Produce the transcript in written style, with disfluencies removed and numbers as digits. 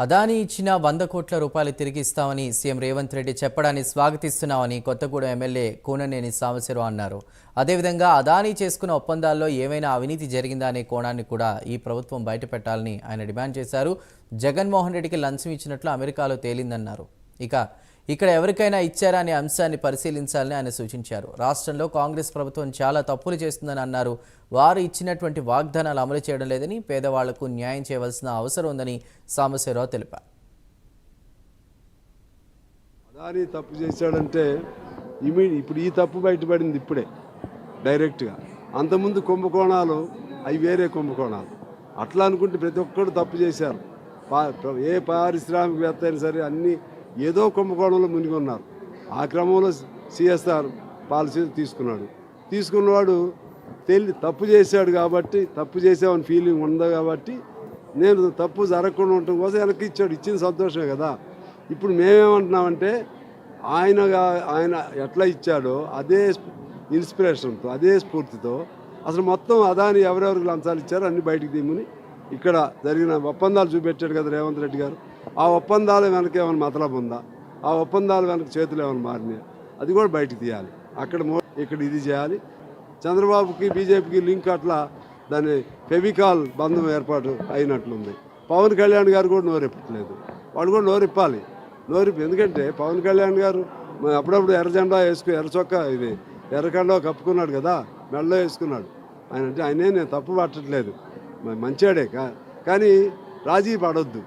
అదానీ ఇచ్చిన 100 కోట్ల రూపాయలు తిరిగి ఇస్తామని సీఎం రేవంత్ రెడ్డి చెప్పడాన్ని స్వాగతిస్తున్నామని కొత్తగూడెం ఎమ్మెల్యే కూననేని సాంబశివరావు అన్నారు. అదేవిధంగా అదానీ చేసుకున్న ఒప్పందాల్లో ఏమైనా అవినీతి జరిగిందా అనే కోణాన్ని కూడా ఈ ప్రభుత్వం బయటపెట్టాలని ఆయన డిమాండ్ చేశారు. జగన్మోహన్ రెడ్డికి లంచం ఇచ్చినట్లు అమెరికాలో తేలిందన్నారు. ఇక్కడ ఎవరికైనా ఇచ్చారా అనే అంశాన్ని పరిశీలించాలని ఆయన సూచించారు. రాష్ట్రంలో కాంగ్రెస్ ప్రభుత్వం చాలా తప్పులు చేస్తుందని అన్నారు. వారు ఇచ్చినటువంటి వాగ్దానాలు అమలు చేయడం లేదని, పేదవాళ్లకు న్యాయం చేయవలసిన అవసరం ఉందని సాంబశివరావు తెలిపారు. అదానీ తప్పు చేశాడంటే ఇప్పుడు ఈ తప్పు బయటపడింది ఇప్పుడే డైరెక్ట్గా. అంతకుముందు కుంభకోణాలు అవి వేరే కుంభకోణాలు. అట్లా అనుకుంటే ప్రతి ఒక్కరు తప్పు చేశారు. ఏ పారిశ్రామికవేత్త అయినా సరే అన్నీ ఏదో కుంభకోణంలో మునిగి ఉన్నారు. ఆ క్రమంలో సిఎస్ఆర్ పాలసీ తీసుకున్నవాడు తప్పు చేశాడు కాబట్టి, తప్పు చేసామని ఫీలింగ్ ఉంది కాబట్టి నేను తప్పు జరగకుండా ఉండటం కోసం వెనక్కి ఇచ్చాడు. ఇచ్చిన సంతోషమే కదా. ఇప్పుడు మేమేమంటున్నామంటే ఆయన ఎట్లా ఇచ్చాడో అదే ఇన్స్పిరేషన్తో, అదే స్ఫూర్తితో అసలు మొత్తం అదాని ఎవరెవరికి లంచాలు ఇచ్చారో అన్ని బయటికి తీయమని ఇక్కడ జరిగిన ఒప్పందాలు చూపెట్టాడు కదా రేవంత్ రెడ్డి గారు. ఆ ఒప్పందాల వెనక ఏమైనా మతలబు ఉందా, ఆ ఒప్పందాల వెనక చేతులు ఏమైనా మారినాయి, అది కూడా బయటకు తీయాలి. ఇక్కడ ఇది చేయాలి. చంద్రబాబుకి బీజేపీకి లింక్ అట్లా దాని ఫెవికాల్ బంధం ఏర్పాటు అయినట్లుంది. పవన్ కళ్యాణ్ గారు కూడా నోరెప్పట్లేదు. వాడు కూడా నోరిప్పాలి. ఎందుకంటే పవన్ కళ్యాణ్ గారు అప్పుడప్పుడు ఎర్ర జెండా ఎర్ర చొక్కా ఎర్రకండా కప్పుకున్నాడు కదా, మెడలో వేసుకున్నాడు. ఆయన అంటే నేను తప్పు పట్టట్లేదు, మంచివాడే, కానీ రాజీ పడొద్దు.